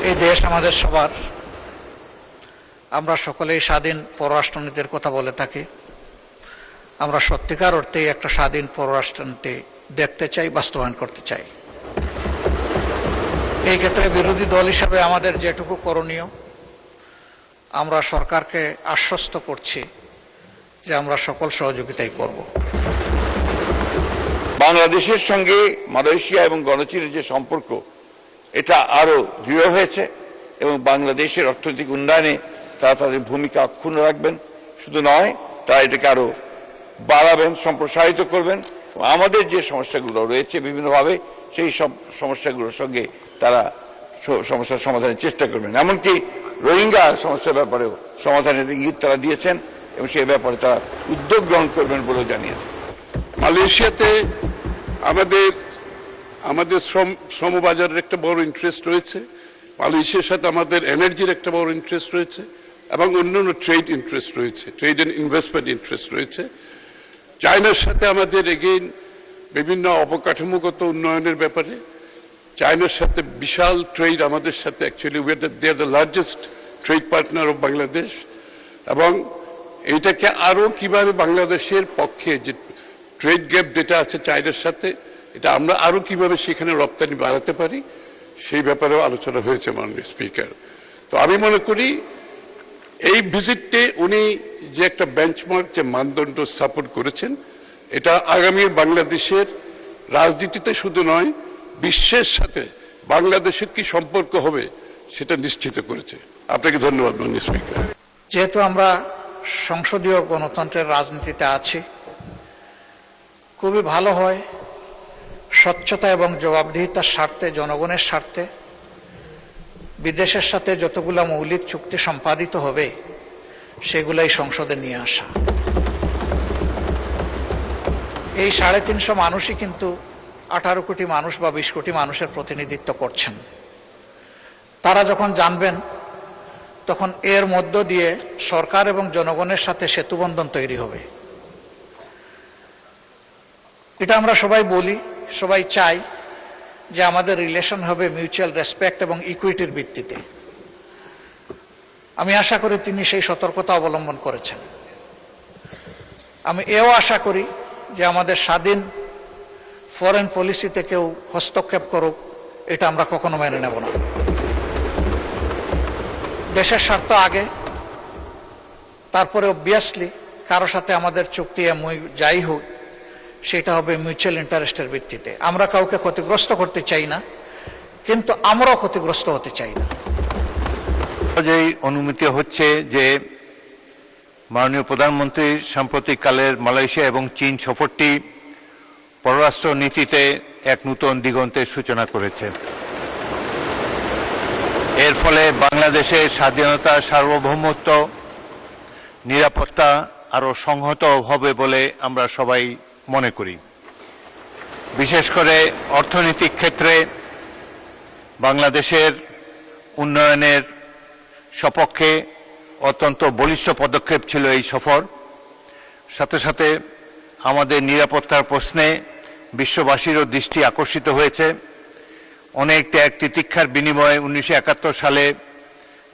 এই দেশ আমাদের সবার। আমরা সকলেই স্বাধীন পররাষ্ট্রনীতির কথা বলে থাকি। আমরা সত্যিকার অর্থেই একটা স্বাধীন পররাষ্ট্রনীতি দেখতে চাই, বাস্তবায়ন করতে চাই। এই ক্ষেত্রে বিরোধী দল হিসাবে আমাদের যেটুকু করণীয়, আমরা সরকারকে আশ্বস্ত করছি যে আমরা সকল সহযোগিতাই করব। বাংলাদেশের সঙ্গে মালয়েশিয়া এবং গণচীনের যে সম্পর্ক, এটা আরো দৃঢ় হয়েছে এবং বাংলাদেশের অর্থনৈতিক উন্নয়নে তারা তাদের ভূমিকা অক্ষুণ্ণ রাখবেন। শুধু নয়, তারা এটাকে আরো বাড়াবেন, সম্প্রসারিত করবেন। আমাদের যে সমস্যাগুলো রয়েছে বিভিন্নভাবে, সেই সব সমস্যাগুলোর সঙ্গে তারা সমস্যার সমাধানের চেষ্টা করবেন। এমনকি রোহিঙ্গা সমস্যার ব্যাপারেও সমাধানের ইঙ্গিত তারা দিয়েছেন এবং সেই ব্যাপারে তারা উদ্যোগ গ্রহণ করবেন বলেও জানিয়েছেন। মালয়েশিয়াতে আমাদের শ্রমবাজারের একটা বড় ইন্টারেস্ট রয়েছে, মালয়েশিয়ার সাথে আমাদের এনার্জির একটা বড় ইন্টারেস্ট রয়েছে এবং অন্যান্য ট্রেড ইন্টারেস্ট রয়েছে, ট্রেড অ্যান্ড ইনভেস্টমেন্ট ইন্টারেস্ট রয়েছে। চায়নার সাথে আমাদের এগেইন বিভিন্ন অবকাঠামোগত উন্নয়নের ব্যাপারে চায়নার সাথে বিশাল ট্রেড আমাদের সাথে, actually they are the largest trade partner of Bangladesh. এবং এইটাকে আরও কিভাবে বাংলাদেশের পক্ষে যে ট্রেড গ্যাপ যেটা আছে চায়নার সাথে, এটা আমরা আরও কিভাবে সেখানে রপ্তানি বাড়াতে পারি, সেই ব্যাপারেও আলোচনা হয়েছে মাননীয় স্পিকার। তো আমি মনে করি এই ভিজিটে উনি যে একটা বেঞ্চমার্ক, যে মানদণ্ড স্থাপন করেছেন, এটা আগামীর বাংলাদেশের রাজনীতিতে শুধু নয়, বিশ্বের সাথে বাংলাদেশের কি সম্পর্ক হবে সেটা নিশ্চিত করেছে। আপনাকে ধন্যবাদ মাননীয় স্পিকার। যেহেতু আমরা সংসদীয় গণতন্ত্রের রাজনীতিতে আছি, খুবই ভালো হয় স্বচ্ছতা এবং জবাবদিহিতার স্বার্থে, জনগণের স্বার্থে বিদেশের সাথে যতগুলো মৌলিক চুক্তি সম্পাদিত হবে সেগুলাই সংসদে নিয়ে আসা। এই 350 মানুষই কিন্তু 18 কোটি মানুষ বা 20 কোটি মানুষের প্রতিনিধিত্ব করছেন। তারা যখন জানবেন, তখন এর মধ্য দিয়ে সরকার এবং জনগণের সাথে সেতুবন্ধন তৈরি হবে। এটা আমরা সবাই বলি, সবাই চাই যে আমাদের রিলেশন হবে মিউচুয়াল রেসপেক্ট এবং ইকুইটির ভিত্তিতে। আমি আশা করি তিনি সেই সতর্কতা অবলম্বন করেছেন। আমি এও আশা করি যে আমাদের স্বাধীন ফরেন পলিসিতে কেউ হস্তক্ষেপ করুক, এটা আমরা কখনো মেনে নেব না। দেশের স্বার্থ আগে, তারপরে অবভিয়াসলি কারো সাথে আমাদের চুক্তি যাই হোক, সেটা হবে মিউচুয়াল ইন্টারেস্টের ভিত্তিতে। আমরা কাউকে ক্ষতিগ্রস্ত করতে চাই না, কিন্তু আমরাও ক্ষতিগ্রস্ত হতে চাই না। যেই অনুমতি হচ্ছে যে মাননীয় প্রধানমন্ত্রী সাম্প্রতিককালের মালয়েশিয়া এবং চীন সফরটি পররাষ্ট্র নীতিতে এক নতুন দিগন্তের সূচনা করেছে। এর ফলে বাংলাদেশের স্বাধীনতা, সার্বভৌমত্ব, নিরাপত্তা আরও সংহত হবে বলে আমরা সবাই মনে করি। বিশেষ করে অর্থনৈতিক ক্ষেত্রে বাংলাদেশের উন্নয়নের সপক্ষে অত্যন্ত বলিষ্ঠ পদক্ষেপ ছিল এই সফর। সাথে সাথে আমাদের নিরাপত্তার প্রশ্নে বিশ্ববাসীরও দৃষ্টি আকর্ষিত হয়েছে। অনেক ত্যাগ তিতিক্ষার বিনিময়ে 1971 সালে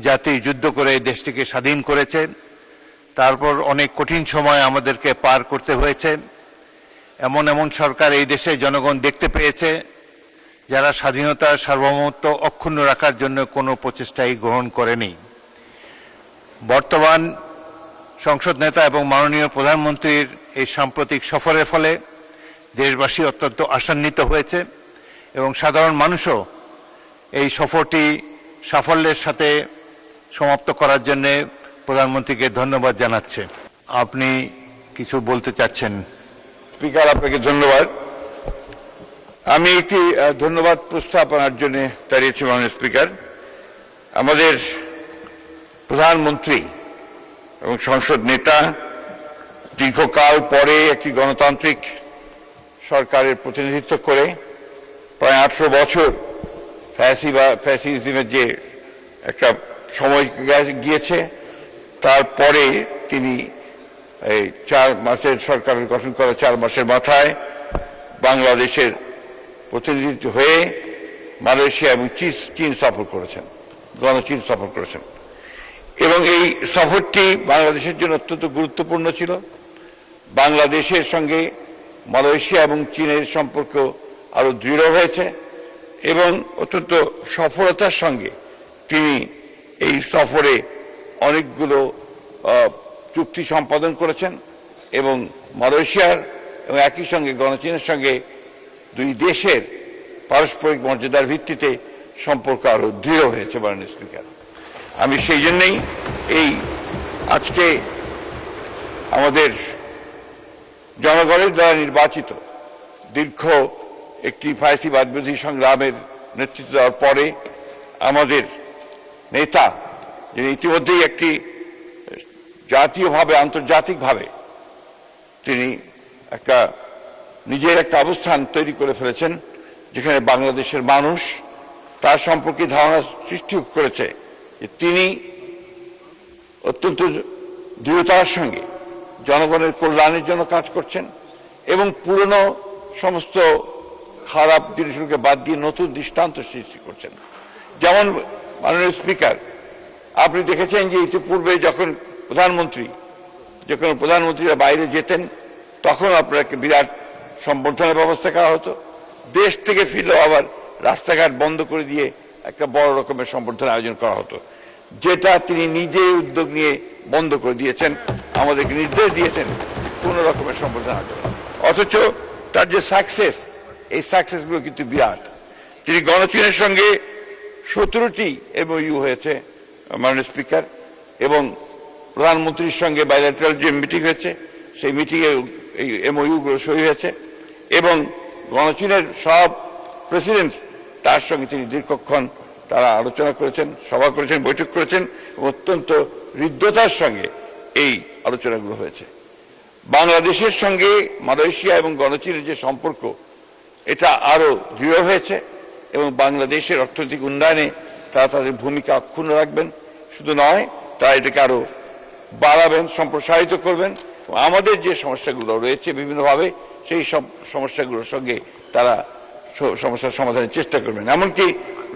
জাতি যুদ্ধ করে দেশটিকে স্বাধীন করেছে। তারপর অনেক কঠিন সময় আমাদেরকে পার করতে হয়েছে। এমন এমন সরকার এই দেশে জনগণ দেখতে পেয়েছে যারা স্বাধীনতার সার্বভৌমত্ব অক্ষুণ্ণ রাখার জন্য কোনো প্রচেষ্টাই গ্রহণ করেনি। বর্তমান সংসদ নেতা এবং মাননীয় প্রধানমন্ত্রীর এই সাম্প্রতিক সফরের ফলে দেশবাসী অত্যন্ত আশান্বিত হয়েছে এবং সাধারণ মানুষও এই সফরটি সাফল্যের সাথে সমাপ্ত করার জন্য প্রধানমন্ত্রীকে ধন্যবাদ জানাচ্ছে। আপনি কিছু বলতে চাচ্ছেন? স্পিকার, আপনাকে ধন্যবাদ। আমি একটি ধন্যবাদ প্রস্তাব আনার জন্য দাঁড়িয়েছি মাননীয় স্পিকার। আমাদের প্রধানমন্ত্রী এবং সংসদ নেতা দীর্ঘকাল পরে একটি গণতান্ত্রিক সরকারের প্রতিনিধিত্ব করে প্রায় 18 বছর ফ্যাসিজমের যে একটা সময় গিয়েছে, তারপরে তিনি এই 4 মাসের সরকারের গঠন করা 4 মাসের মাথায় বাংলাদেশের প্রতিনিধিত্ব হয়ে মালয়েশিয়া এবং চীন সফর করেছেন। গণচীন সফর করেছেন এবং এই সফরটি বাংলাদেশের জন্য অত্যন্ত গুরুত্বপূর্ণ ছিল। বাংলাদেশের সঙ্গে মালয়েশিয়া এবং চীনের সম্পর্ক আরো দৃঢ় হয়েছে এবং অত্যন্ত সফলতার সঙ্গে তিনি এই সফরে অনেকগুলো চুক্তি সম্পাদন করেছেন এবং মালয়েশিয়ার এবং একই সঙ্গে গণচীনের সঙ্গে দুই দেশের পারস্পরিক মর্যাদার ভিত্তিতে সম্পর্ক আরো দৃঢ় হয়েছে। মাননীয় স্পিকার, আমি সেই জন্যই এই আজকে আমাদের জনগণের দ্বারা নির্বাচিত দীর্ঘ একটি ফাইসিবাদ বিরোধী সংগ্রামের নেতৃত্ব দেওয়ার পরে আমাদের নেতা, যিনি ইতিমধ্যেই একটি জাতীয়ভাবে আন্তর্জাতিকভাবে তিনি নিজের একটা অবস্থান তৈরি করে ফেলেছেন, যেখানে বাংলাদেশের মানুষ তার সম্পর্কে ধারণা সৃষ্টি করেছে যে তিনি অত্যন্ত দৃঢ়তার সঙ্গে জনগণের কল্যাণের জন্য কাজ করছেন এবং পুরনো সমস্ত খারাপ জিনিসগুলোকে বাদ দিয়ে নতুন দৃষ্টান্ত সৃষ্টি করছেন। যেমন মাননীয় স্পিকার, আপনি দেখেছেন যে ইতিপূর্বে যখন প্রধানমন্ত্রীরা বাইরে যেতেন তখন আপনার একটা বিরাট সম্বর্ধনার ব্যবস্থা করা হতো। দেশ থেকে ফিরলেও আবার রাস্তাঘাট বন্ধ করে দিয়ে একটা বড় রকমের সম্বর্ধনা আয়োজন করা হতো, যেটা তিনি নিজেই উদ্যোগ নিয়ে বন্ধ করে দিয়েছেন, আমাদেরকে নির্দেশ দিয়েছেন কোন রকমের সম্বর্ধনা আয়োজন। অথচ তার যে সাকসেস, এই সাকসেসগুলো কিন্তু বিরাট। তিনি গণচীনের সঙ্গে 17টি MOU হয়েছে মাননীয় স্পিকার, এবং প্রধানমন্ত্রীর সঙ্গে বাইলেটারাল যে মিটিং হয়েছে সেই মিটিংয়ে এই MOU গুলো সই হয়েছে এবং গণচীনের সব প্রেসিডেন্ট তার সঙ্গে তিনি দীর্ঘক্ষণ তারা আলোচনা করেছেন, সভা করেছেন, বৈঠক করেছেন, অত্যন্ত হৃদ্যতার সঙ্গে এই আলোচনাগুলো হয়েছে। বাংলাদেশের সঙ্গে মালয়েশিয়া এবং গণচীনের যে সম্পর্ক, এটা আরো দৃঢ় হয়েছে এবং বাংলাদেশের অর্থনৈতিক উন্নয়নে তারা তাদের ভূমিকা অক্ষুণ্ণ রাখবেন। শুধু নয়, তারা এটাকে আরো বাড়াবেন, সম্প্রসারিত করবেন। আমাদের যে সমস্যাগুলো রয়েছে বিভিন্নভাবে, সেই সব সমস্যাগুলোর সঙ্গে তারা সমস্যার সমাধানের চেষ্টা করবেন। এমনকি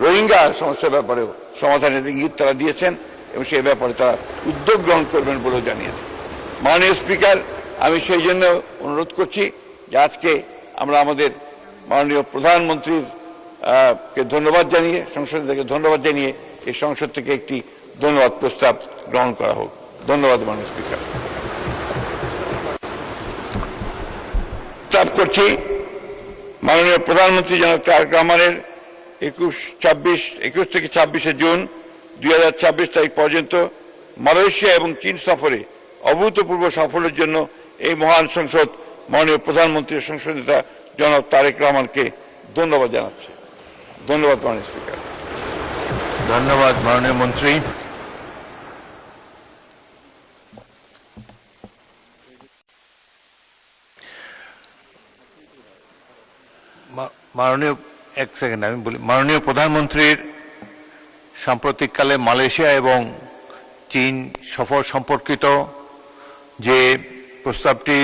রোহিঙ্গা সমস্যার ব্যাপারেও সমাধানের ইঙ্গিত তারা দিয়েছেন এবং সেই ব্যাপারে তারা উদ্যোগ গ্রহণ করবেন বলেও জানিয়েছেন। মাননীয় স্পিকার, আমি সেই জন্য অনুরোধ করছি যে আজকে আমরা আমাদের মাননীয় প্রধানমন্ত্রীর কে ধন্যবাদ জানিয়ে, সংসদ থেকে ধন্যবাদ জানিয়ে এই সংসদ থেকে একটি ধন্যবাদ প্রস্তাব গ্রহণ করা হোক। ধন্যবাদ মাননীয় স্পিকার। প্রস্তাব করছি মাননীয় প্রধানমন্ত্রী জনাব তারেক রহমানের 21 থেকে 26 জুন 2026 তারিখ পর্যন্ত মালয়েশিয়া এবং চীন সফরে অভূতপূর্ব সাফল্যের জন্য এই মহান সংসদ মাননীয় প্রধানমন্ত্রীর সংসদ নেতা জনাব তারেক রহমানকে ধন্যবাদ জানাচ্ছে। ধন্যবাদ মাননীয় স্পিকার। ধন্যবাদ মাননীয় মন্ত্রী। মাননীয় এক সেকেন্ড আমি বলি, মাননীয় প্রধানমন্ত্রীর সাম্প্রতিককালে মালয়েশিয়া এবং চীন সফর সম্পর্কিত যে প্রস্তাবটি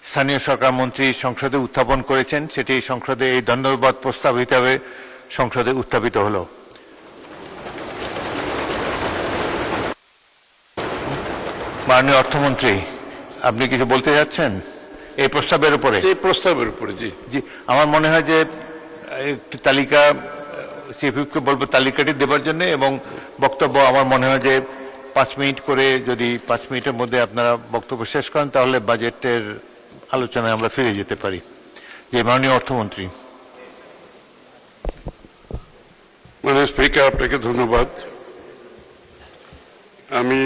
স্থানীয় সরকার মন্ত্রী সংসদে উত্থাপন করেছেন, সেটি সংসদে এই ধন্যবাদ প্রস্তাব হিসাবে সংসদে উত্থাপিত হলো। মাননীয় অর্থমন্ত্রী, আপনি কিছু বলতে যাচ্ছেন এই প্রস্তাবের উপরে? এই প্রস্তাবের উপরে জি জি, আমার মনে হয় যে একটি তালিকা চিফ হুইপকে বলবো তালিকাটি দেবার জন্য, এবং বক্তব্য আমার মনে হয় যে 5 মিনিট করে, যদি 5 মিনিটের মধ্যে আপনারা বক্তব্য শেষ করেন তাহলে বাজেটের আলোচনায় আমরা ফিরে যেতে পারি। যে মাননীয় অর্থমন্ত্রী। মাননীয় স্পিকার, আপনাকে ধন্যবাদ। আমি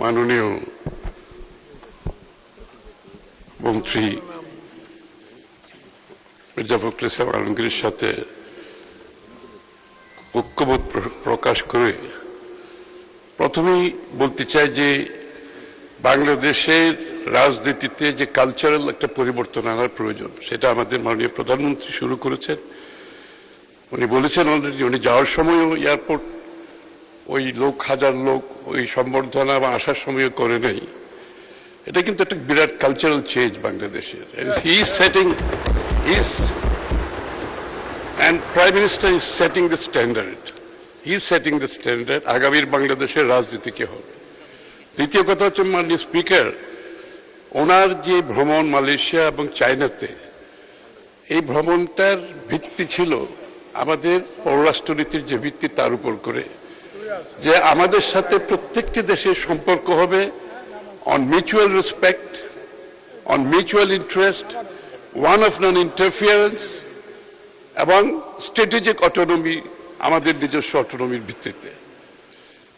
মাননীয় মন্ত্রী মির্জা ফখরুল ইসলাম আলমগীরের সাথে ঐক্যবোধ প্রকাশ করে প্রথমেই বলতে চাই যে বাংলাদেশের রাজনীতিতে যে কালচারাল একটা পরিবর্তন আনার প্রয়োজন, সেটা আমাদের মাননীয় প্রধানমন্ত্রী শুরু করেছেন। উনি বলেছেন অলরেডি, উনি যাওয়ার সময়ও এয়ারপোর্ট ওই হাজার লোক ওই সম্বর্ধনা বা আসার সময়ও করে নাই। এটা কিন্তু একটা বিরাট কালচারাল চেঞ্জ বাংলাদেশের। And Prime Minister is setting the standard. He is setting the standard. আগামীর বাংলাদেশের রাজনীতি কি হবে। দ্বিতীয় কথা হচ্ছে মাননীয় স্পিকার, ওনার যে ভ্রমণ মালয়েশিয়া এবং চায়নাতে, এই ভ্রমণটার ভিত্তি ছিল আমাদের পররাষ্ট্রনীতির যে ভিত্তি তার উপর করে, যে আমাদের সাথে প্রত্যেকটি দেশের সম্পর্ক হবে on mutual respect, on mutual interest, one of non interference এবং স্ট্র্যাটেজিক অটোনমি, আমাদের নিজস্ব অটোনমির ভিত্তিতে।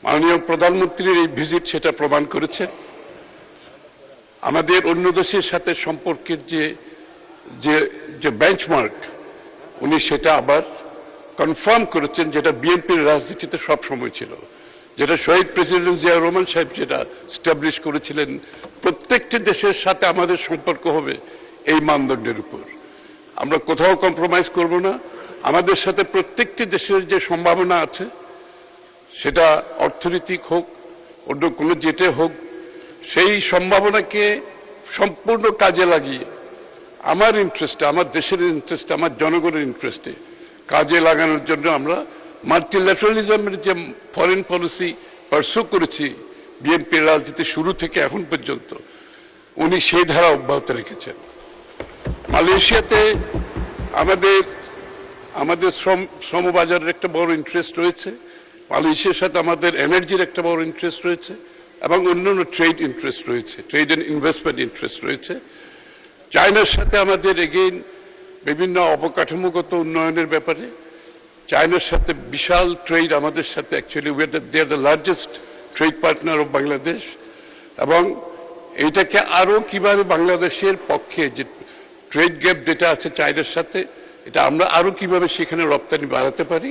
মাননীয় প্রধানমন্ত্রীর এই ভিজিট সেটা প্রমাণ করেছেন। আমাদের অন্য দেশের সাথে সম্পর্কের যে যে যে বেঞ্চমার্ক, উনি সেটা আবার কনফার্ম করেছেন, যেটা বিএনপির রাজনীতিতে সব সময় ছিল, যেটা শহীদ প্রেসিডেন্ট জিয়া রহমান সাহেব যেটা স্টাবলিশ করেছিলেন, প্রত্যেকটি দেশের সাথে আমাদের সম্পর্ক হবে এই মানদণ্ডের উপর। আমরা কোথাও কম্প্রোমাইজ করব না। আমাদের সাথে প্রত্যেকটি দেশের যে সম্ভাবনা আছে, সেটা অর্থনৈতিক হোক, অন্য কোনো জেটে হোক, সেই সম্ভাবনাকে সম্পূর্ণ কাজে লাগিয়ে আমার ইন্টারেস্টে, আমার দেশের ইন্টারেস্টে, আমার জনগণের ইন্টারেস্টে কাজে লাগানোর জন্য আমরা মাল্টিল্যাটারালিজমের যে ফরেন পলিসি পারসু করেছি বিএনপির রাজনীতি শুরু থেকে এখন পর্যন্ত, উনি সেই ধারা অব্যাহত রেখেছেন। মালয়েশিয়াতে আমাদের শ্রমবাজারের একটা বড় ইন্টারেস্ট রয়েছে, মালয়েশিয়ার সাথে আমাদের এনার্জির একটা বড় ইন্টারেস্ট রয়েছে এবং অন্যান্য ট্রেড ইন্টারেস্ট রয়েছে, ট্রেড অ্যান্ড ইনভেস্টমেন্ট ইন্টারেস্ট রয়েছে। চায়নার সাথে আমাদের এগেইন বিভিন্ন অবকাঠামোগত উন্নয়নের ব্যাপারে, চায়নার সাথে বিশাল ট্রেড আমাদের সাথে, actually they are the largest trade partner of Bangladesh. এবং এইটাকে আরো কিভাবে বাংলাদেশের পক্ষে যে ট্রেড গ্যাপ যেটা আছে চায়নার সাথে, এটা আমরা আরো কিভাবে সেখানে রপ্তানি বাড়াতে পারি,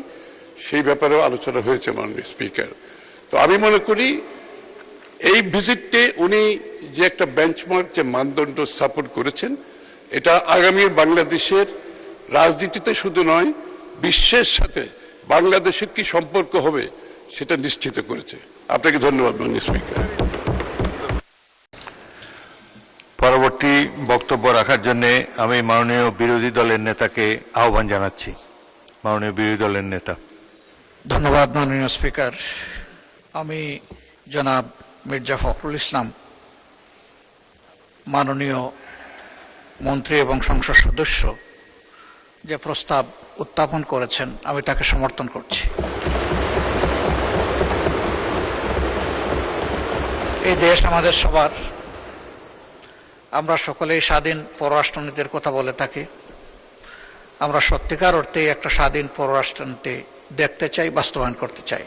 সেই ব্যাপারেও আলোচনা হয়েছে মাননীয় স্পিকার। তো আমি মনে করি এই ভিজিটে উনি যে একটা বেঞ্চমার্ক, যে মানদণ্ড স্থাপন করেছেন, এটা আগামীর বাংলাদেশের রাজনীতিতে শুধু নয়, বিশ্বের সাথে বাংলাদেশের কি সম্পর্ক হবে সেটা নিশ্চিত করেছে। আপনাকে ধন্যবাদ মাননীয় স্পিকার। পরবর্তী বক্তব্য রাখার জন্য আমি মাননীয় বিরোধী দলের নেতাকে আহ্বান জানাচ্ছি। মাননীয় বিরোধী দলের নেতা। ধন্যবাদ মাননীয় স্পিকার। আমি জনাব মির্জা ফখরুল ইসলাম, মাননীয় মন্ত্রী এবং সংসদ সদস্য যে প্রস্তাব উত্থাপন করেছেন, আমি তাকে সমর্থন করছি। এই দেশ আমাদের সবার, আমরা সকলেই স্বাধীন পররাষ্ট্রনীতির কথা বলে থাকি। আমরা সত্যিকার অর্থে একটা স্বাধীন পররাষ্ট্রনীতি দেখতে চাই, বাস্তবায়ন করতে চাই।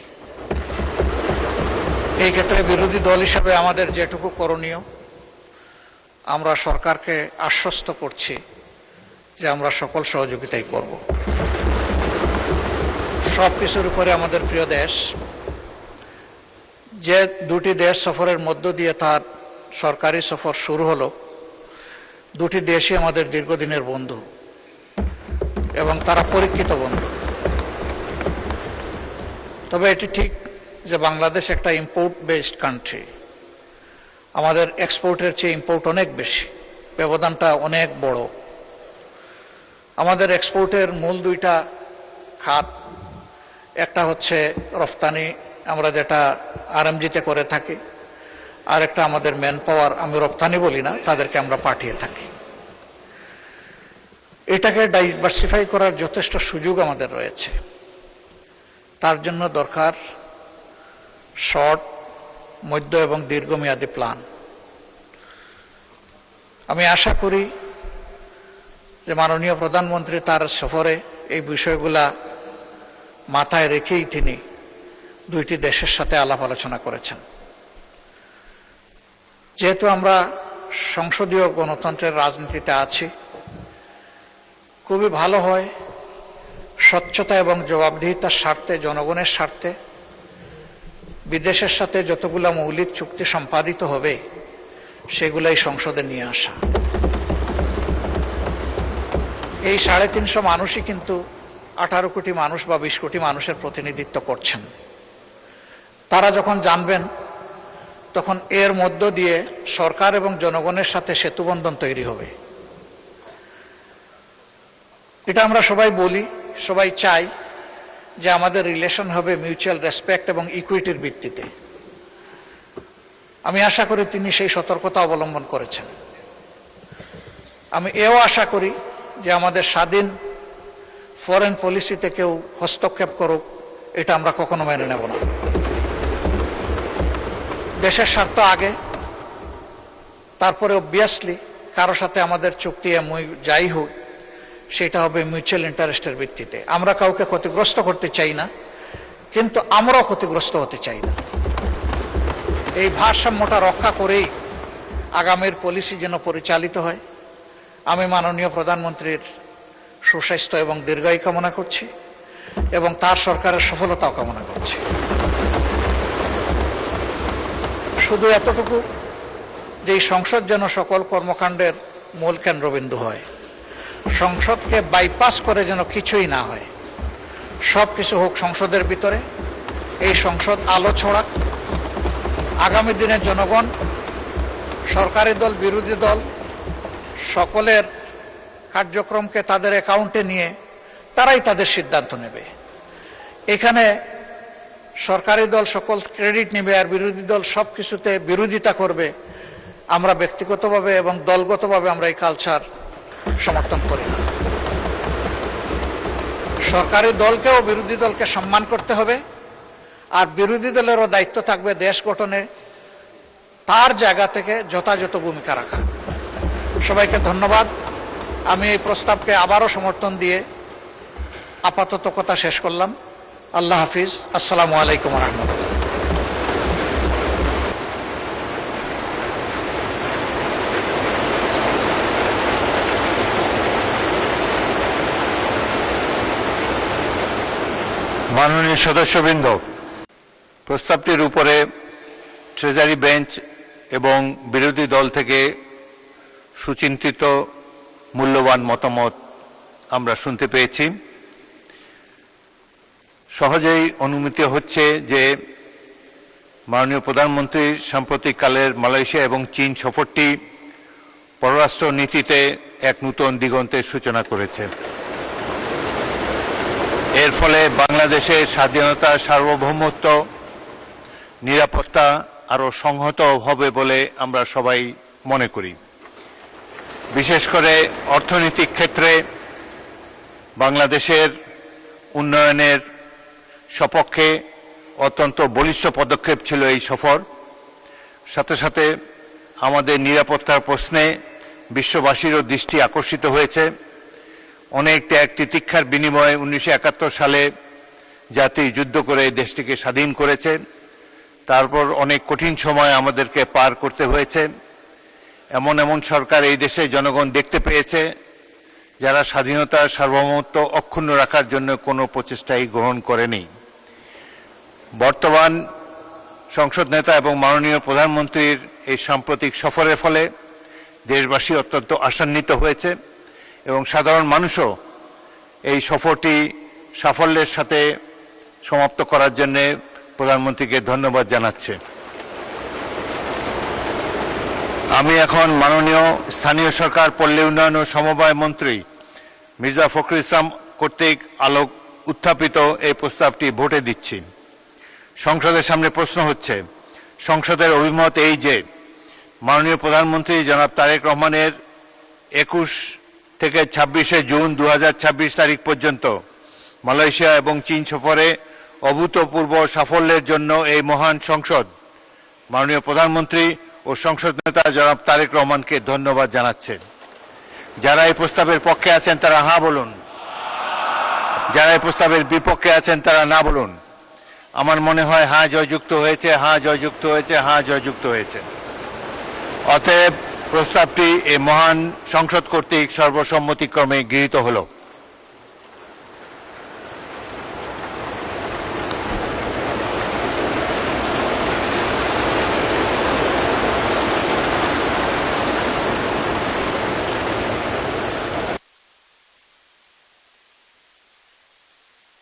এই ক্ষেত্রে বিরোধী দল হিসেবে আমাদের যেটুকু করণীয়, আমরা সরকারকে আশ্বস্ত করছি যে আমরা সকল সহযোগিতাই করব। সব কিছুর উপরে আমাদের প্রিয় দেশ, যে দুটি দেশ সফরের মধ্য দিয়ে তার সরকারি সফর শুরু হলো, দুটি দেশই আমাদের দীর্ঘদিনের বন্ধু এবং তারা পরীক্ষিত বন্ধু। তবে এটি ঠিক যে বাংলাদেশ একটা ইম্পোর্ট বেসড কান্ট্রি, আমাদের এক্সপোর্টের চেয়ে ইম্পোর্ট অনেক বেশি, ব্যবধানটা অনেক বড়। আমাদের এক্সপোর্টের মূল দুইটা খাত, একটা হচ্ছে রফতানি, আমরা যেটা আরএমজিতে করে থাকি, আর একটা আমাদের ম্যান পাওয়ার, আমি রপ্তানি বলি না, তাদেরকে আমরা পাঠিয়ে থাকি। এটাকে ডাইভার্সিফাই করার যথেষ্ট সুযোগ আমাদের রয়েছে। তার জন্য দরকার শর্ট, মধ্য এবং দীর্ঘমেয়াদী প্ল্যান। আমি আশা করি যে মাননীয় প্রধানমন্ত্রী তার সফরে এই বিষয়গুলা মাথায় রেখেই তিনি দুইটি দেশের সাথে আলাপ আলোচনা করেছেন। যেহেতু আমরা সংসদীয় গণতন্ত্রের রাজনীতিতে আছি, খুবই ভালো হয় স্বচ্ছতা এবং জবাবদিহিতার স্বার্থে, জনগণের স্বার্থে বিদেশের সাথে যতগুলা মৌলিক চুক্তি সম্পাদিত হবে সেগুলাই সংসদে নিয়ে আসা। এই 350 মানুষই কিন্তু 18 কোটি মানুষ বা 20 কোটি মানুষের প্রতিনিধিত্ব করছেন। তারা যখন জানবেন, তখন এর মধ্য দিয়ে সরকার এবং জনগণের সাথে সেতুবন্ধন তৈরি হবে। এটা আমরা সবাই বলি, সবাই চাই যে আমাদের রিলেশন হবে মিউচুয়াল রেসপেক্ট এবং ইকুইটির ভিত্তিতে। আমি আশা করি তিনি সেই সতর্কতা অবলম্বন করেছেন। আমি এও আশা করি যে আমাদের স্বাধীন ফরেন পলিসিতে কেউ হস্তক্ষেপ করুক, এটা আমরা কখনো মেনে নেব না। দেশের স্বার্থ আগে, তারপরে অবভিয়াসলি কারো সাথে আমাদের চুক্তি যাই হোক সেটা হবে মিউচুয়াল ইন্টারেস্টের ভিত্তিতে। আমরা কাউকে ক্ষতিগ্রস্ত করতে চাই না, কিন্তু আমরাও ক্ষতিগ্রস্ত হতে চাই না। এই ভারসাম্যটা রক্ষা করেই আগামীর পলিসি যেন পরিচালিত হয়। আমি মাননীয় প্রধানমন্ত্রীর সুস্বাস্থ্য এবং দীর্ঘায়ু কামনা করছি এবং তার সরকারের সফলতাও কামনা করছি। শুধু এতটুকু যে এই সংসদ যেন সকল কর্মকাণ্ডের মূল কেন্দ্রবিন্দু হয়, সংসদকে বাইপাস করে যেন কিছুই না হয়, সব কিছু হোক সংসদের ভিতরে। এই সংসদ আলো ছড়াক, আগামী দিনে জনগণ, সরকারি দল, বিরোধী দল সকলের কার্যক্রমকে তাদের অ্যাকাউন্টে নিয়ে তারাই তাদের সিদ্ধান্ত নেবে। এখানে সরকারি দল সকল ক্রেডিট নেবে আর বিরোধী দল সব কিছুতে বিরোধিতা করবে। আমরা ব্যক্তিগতভাবে এবং দলগতভাবে আমরা এই কালচার সমর্থন করি না। সরকারি দলকেও বিরোধী দলকে সম্মান করতে হবে, আর বিরোধী দলেরও দায়িত্ব থাকবে দেশ গঠনে তার জায়গা থেকে যথাযথ ভূমিকা রাখা। সবাইকে ধন্যবাদ। আমি এই প্রস্তাবকে আবারও সমর্থন দিয়ে আপাতত কথা শেষ করলাম। আল্লাহ হাফিজ। আসসালামু আলাইকুম রহমতুল্লাহ। মাননীয় সদস্যবৃন্দ, প্রস্তাবটির উপরে ট্রেজারি বেঞ্চ এবং বিরোধী দল থেকে সুচিন্তিত মূল্যবান মতামত আমরা শুনতে পেয়েছি। সহজেই অনুমিত হচ্ছে যে মাননীয় প্রধানমন্ত্রীর সাম্প্রতিককালের মালয়েশিয়া এবং চীন সফরটি পররাষ্ট্র নীতিতে এক নূতন দিগন্তের সূচনা করেছে। এর ফলে বাংলাদেশের স্বাধীনতা, সার্বভৌমত্ব, নিরাপত্তা আরও সংহত হবে বলে আমরা সবাই মনে করি। বিশেষ করে অর্থনৈতিক ক্ষেত্রে বাংলাদেশের উন্নয়নের সপক্ষে অত্যন্ত বলিষ্ঠ পদক্ষেপ ছিল এই সফর। সাথে সাথে আমাদের নিরাপত্তার প্রশ্নে বিশ্ববাসীরও দৃষ্টি আকর্ষিত হয়েছে। অনেক ত্যাগ তিতিক্ষার বিনিময়ে 1971 সালে জাতি যুদ্ধ করে দেশটিকে স্বাধীন করেছে। তারপর অনেক কঠিন সময় আমাদেরকে পার করতে হয়েছে। এমন এমন সরকার এই দেশে জনগণ দেখতে পেয়েছে যারা স্বাধীনতা, সার্বভৌমত্ব অক্ষুণ্ণ রাখার জন্য কোনো প্রচেষ্টাই গ্রহণ করেনি। বর্তমান সংসদ নেতা এবং মাননীয় প্রধানমন্ত্রীর এই সাম্প্রতিক সফরের ফলে দেশবাসী অত্যন্ত আশান্বিত হয়েছে এবং সাধারণ মানুষও এই সফরটি সাফল্যের সাথে সমাপ্ত করার জন্য প্রধানমন্ত্রীকে ধন্যবাদ জানাচ্ছে। আমি এখন মাননীয় স্থানীয় সরকার, পল্লী উন্নয়ন ও সমবায় মন্ত্রী মির্জা ফখরুল ইসলাম কর্তৃক উত্থাপিত এই প্রস্তাবটি ভোটে দিচ্ছি। সংসদের সামনে প্রশ্ন হচ্ছে, সংসদের অভিমত এই যে মাননীয় প্রধানমন্ত্রী জনাব তারেক রহমানের 21 থেকে 26 জুন 2026 তারিখ পর্যন্ত মালয়েশিয়া এবং চীন সফরে অভূতপূর্ব সাফল্যের জন্য এই মহান সংসদ মাননীয় প্রধানমন্ত্রী ও সংসদ নেতা জনাব তারেক রহমানকে ধন্যবাদ জানাচ্ছেন। যারা এই প্রস্তাবের পক্ষে আছেন তারা হ্যাঁ বলুন, যারা এই প্রস্তাবের বিপক্ষে আছেন তারা না বলুন। আমার মনে হয় হ্যাঁ জয়যুক্ত হয়েছে, হ্যাঁ জয়যুক্ত হয়েছে, হ্যাঁ জয়যুক্ত হয়েছে। অতএব প্রস্তাবটি এই মহান সংসদ কর্তৃক সর্বসম্মতিক্রমে গৃহীত হলো।